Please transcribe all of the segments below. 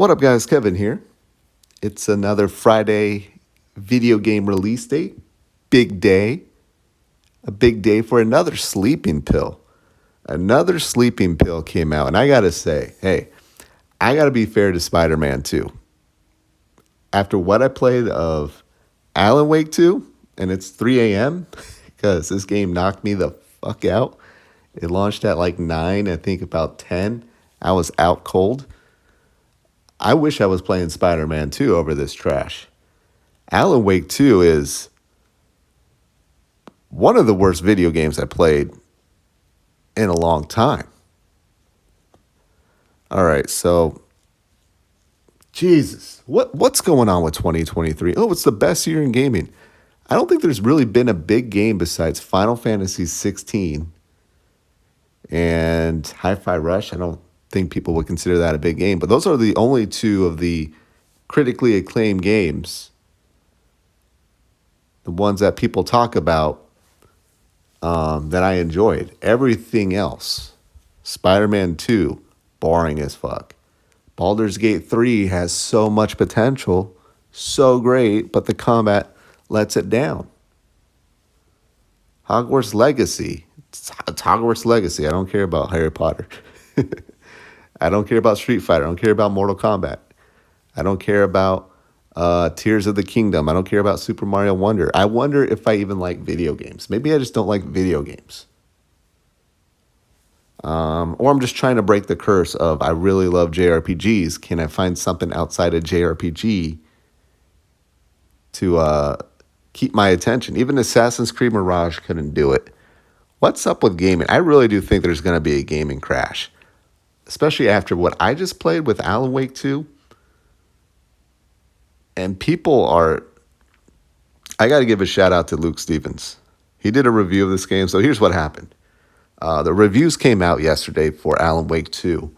What up, guys? Kevin here. It's another Friday video game release date. Big day. A big day for another sleeping pill. Another sleeping pill came out, and I gotta say, hey, I gotta be fair to Spider Man 2. After what I played of Alan Wake 2, and it's 3 a.m., because this game knocked me the fuck out. It launched at like 9, I think about 10. I was out cold. I wish I was playing Spider Man 2 over this trash. Alan Wake 2 is one of the worst video games I played in a long time. All right, so Jesus, what's going on with 2023? Oh, it's the best year in gaming. I don't think there's really been a big game besides Final Fantasy 16 and Hi-Fi Rush. I don't think people would consider that a big game, but those are the only two of the critically acclaimed games, the ones that people talk about, that I enjoyed. Everything else, Spider-Man 2, boring as fuck. Baldur's Gate 3 has so much potential, so great, but the combat lets it down. Hogwarts Legacy. It's Hogwarts Legacy. I don't care about Harry Potter. I don't care about Street Fighter. I don't care about Mortal Kombat. I don't care about Tears of the Kingdom. I don't care about Super Mario Wonder. I wonder if I even like video games. Maybe I just don't like video games. Or I'm just trying to break the curse of I really love JRPGs. Can I find something outside of JRPG to keep my attention? Even Assassin's Creed Mirage couldn't do it. What's up with gaming? I really do think there's going to be a gaming crash, especially after what I just played with Alan Wake 2. And people are, I got to give a shout out to Luke Stevens. He did a review of this game. So here's what happened. The reviews came out yesterday for Alan Wake 2.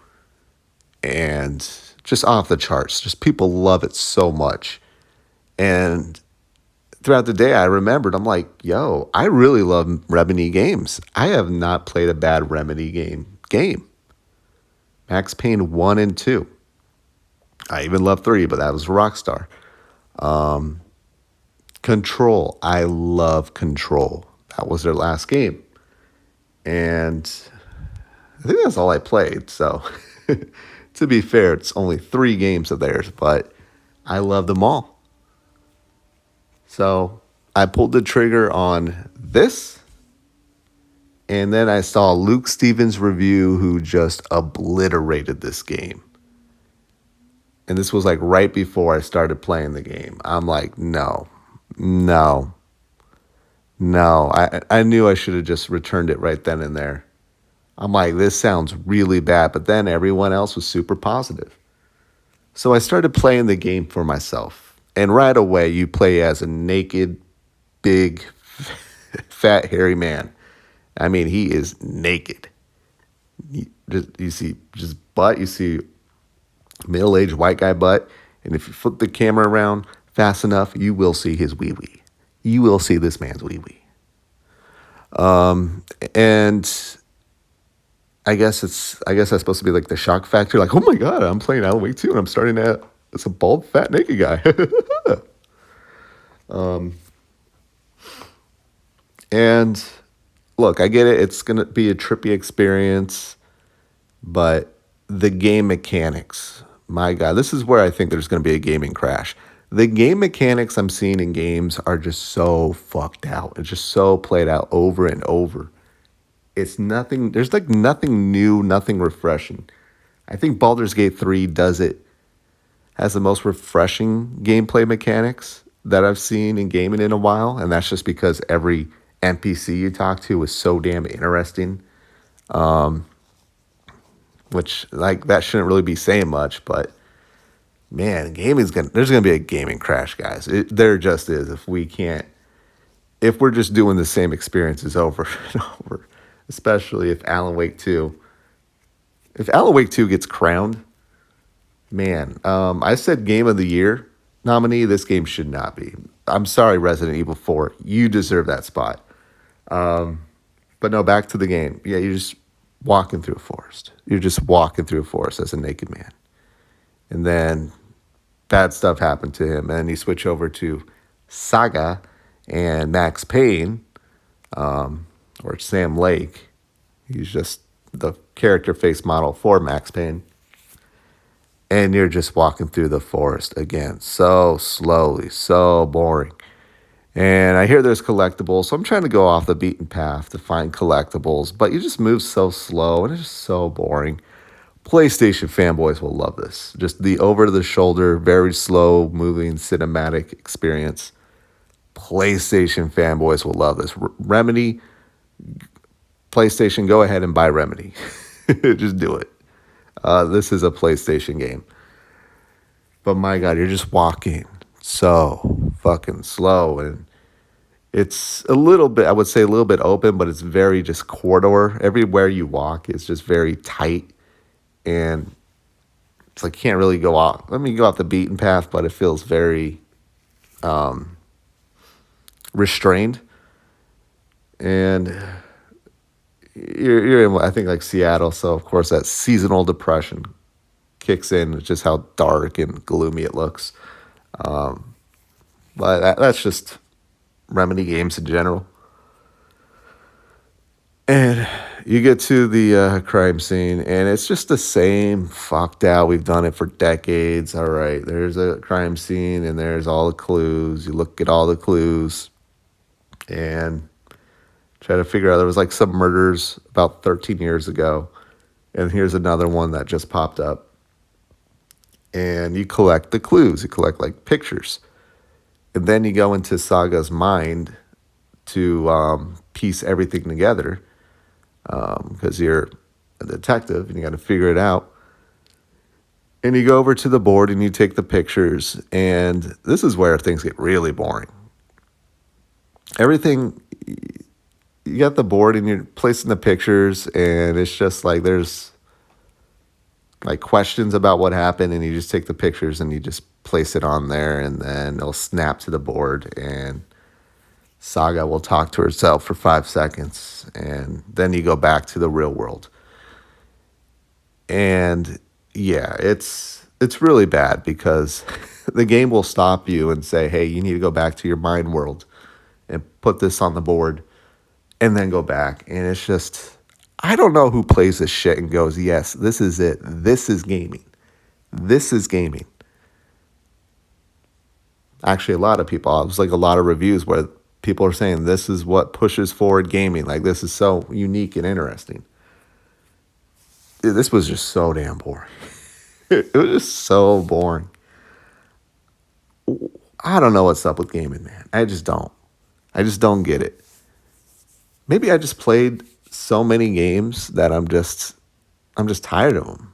And just off the charts. Just people love it so much. And throughout the day, I remembered, I'm like, yo, I really love Remedy games. I have not played a bad Remedy game. Max Payne 1 and 2. I even love 3, but that was Rockstar. Control. I love Control. That was their last game. And I think that's all I played. So to be fair, it's only 3 games of theirs, but I love them all. So I pulled the trigger on this. And then I saw Luke Stevens' review, who just obliterated this game. And this was like right before I started playing the game. I'm like, no. I knew I should have just returned it right then and there. I'm like, this sounds really bad. But then everyone else was super positive. So I started playing the game for myself. And right away, you play as a naked, big, fat, hairy man. I mean, he is naked. You see just butt. You see middle-aged white guy butt. And if you flip the camera around fast enough, you will see his wee-wee. You will see this man's wee-wee. And I guess that's supposed to be like the shock factor. Like, oh my God, I'm playing Alan Wake 2 and I'm starting out as a bald, fat, naked guy. And look, I get it. It's going to be a trippy experience, but the game mechanics, my God, this is where I think there's going to be a gaming crash. The game mechanics I'm seeing in games are just so fucked out. It's just so played out over and over. It's nothing, there's like nothing new, nothing refreshing. I think Baldur's Gate 3 has the most refreshing gameplay mechanics that I've seen in gaming in a while. And that's just because every NPC you talk to is so damn interesting. Which, like, that shouldn't really be saying much, but man, there's gonna be a gaming crash, guys. There just is. If we're just doing the same experiences over and over, especially if Alan Wake 2 gets crowned, man, I said Game of the Year nominee. This game should not be. I'm sorry, Resident Evil 4. You deserve that spot. But no, back to the game. Yeah, you're just walking through a forest. You're just walking through a forest as a naked man. And then bad stuff happened to him. And he switched over to Saga and Max Payne, or Sam Lake. He's just the character face model for Max Payne. And you're just walking through the forest again, so slowly, so boring. And I hear there's collectibles, so I'm trying to go off the beaten path to find collectibles, but you just move so slow and it's just so boring. PlayStation fanboys will love this. Just the over the shoulder, very slow moving cinematic experience. PlayStation fanboys will love this. Remedy, PlayStation, go ahead and buy Remedy. Just do it. This is a PlayStation game. But my God, you're just walking so fucking slow. And it's a little bit, I would say a little bit open, but it's very just corridor. Everywhere you walk is just very tight. And it's like, can't really go off. Let me go off the beaten path, but it feels very restrained. And you're in, I think, like Seattle. So, of course, that seasonal depression kicks in. It's just how dark and gloomy it looks. But that's just Remedy games in general. And you get to the crime scene, and it's just the same fucked out. We've done it for decades. All right, there's a crime scene, and there's all the clues. You look at all the clues, and try to figure out. There was like some murders about 13 years ago, and here's another one that just popped up. And you collect the clues. You collect like pictures, and then you go into Saga's mind to piece everything together. Because you're a detective and you got to figure it out. And you go over to the board and you take the pictures. And this is where things get really boring. Everything, you got the board and you're placing the pictures, and it's just like there's like questions about what happened, and you just take the pictures and you just place it on there, and then it'll snap to the board, and Saga will talk to herself for 5 seconds, and then you go back to the real world. And yeah, it's really bad because the game will stop you and say, "Hey, you need to go back to your mind world and put this on the board," and then go back. And it's just, I don't know who plays this shit and goes, "Yes, this is it. This is gaming. This is gaming." Actually, a lot of people, it was like a lot of reviews where people are saying this is what pushes forward gaming. Like, this is so unique and interesting. This was just so damn boring. It was just so boring. I don't know what's up with gaming, man. I just don't. I just don't get it. Maybe I just played so many games that I'm just tired of them.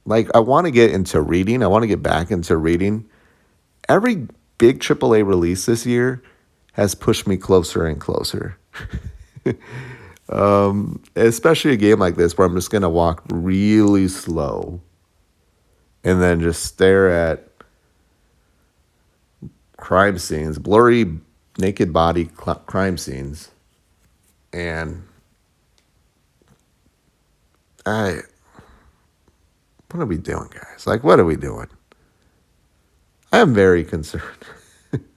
Like, I want to get into reading. I want to get back into reading. Every big AAA release this year has pushed me closer and closer. Especially a game like this where I'm just going to walk really slow and then just stare at crime scenes, blurry naked body crime scenes. And what are we doing, guys? Like, what are we doing? I am very concerned.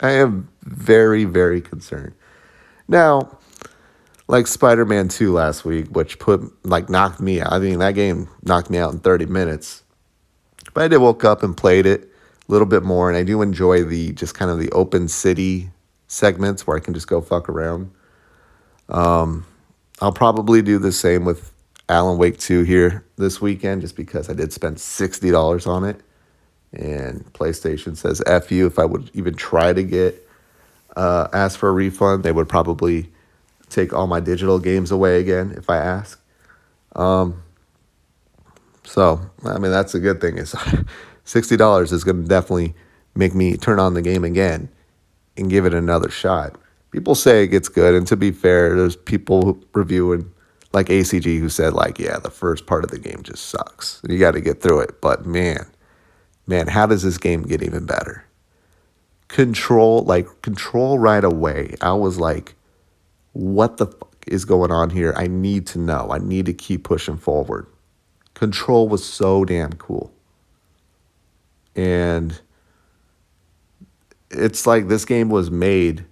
I am very, very concerned. Now, like Spider-Man 2 last week, which knocked me out. I mean, that game knocked me out in 30 minutes. But I did woke up and played it a little bit more, and I do enjoy the just kind of the open city segments where I can just go fuck around. I'll probably do the same with Alan Wake 2 here this weekend, just because I did spend $60 on it. And PlayStation says F you. If I would even try to ask for a refund, they would probably take all my digital games away again if I ask. So, I mean, that's a good thing. Is $60 is going to definitely make me turn on the game again and give it another shot. People say it gets good, and to be fair, there's people reviewing, like ACG, who said, like, yeah, the first part of the game just sucks. You got to get through it. But man, how does this game get even better? Control right away. I was like, what the fuck is going on here? I need to know. I need to keep pushing forward. Control was so damn cool. And it's like this game was made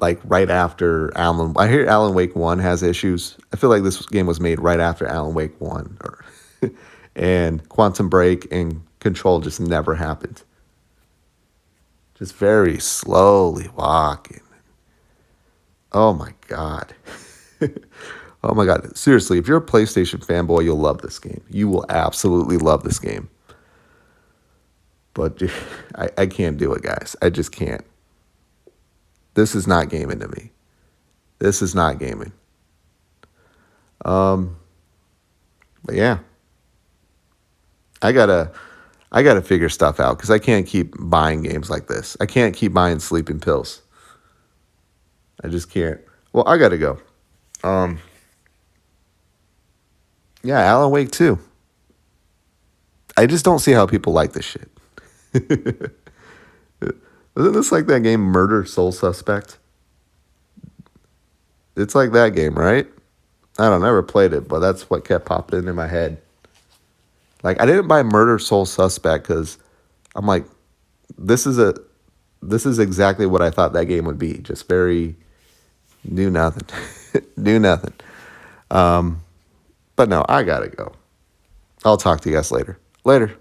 like right after Alan. I hear Alan Wake 1 has issues. I feel like this game was made right after Alan Wake 1 and Quantum Break and Control just never happened. Just very slowly walking. Oh my God. Oh my God. Seriously, if you're a PlayStation fanboy, you'll love this game. You will absolutely love this game. But I can't do it, guys. I just can't. This is not gaming to me. This is not gaming. But yeah, I gotta figure stuff out because I can't keep buying games like this. I can't keep buying sleeping pills. I just can't. Well, I gotta go. Um, yeah, Alan Wake 2. I just don't see how people like this shit. Isn't this like that game Murder Soul Suspect? It's like that game, right? I don't know, never played it, but that's what kept popping into my head. Like I didn't buy Murder Soul Suspect because I'm like, this is a this is exactly what I thought that game would be. Just very do nothing. Do nothing. But no, I gotta go. I'll talk to you guys later. Later.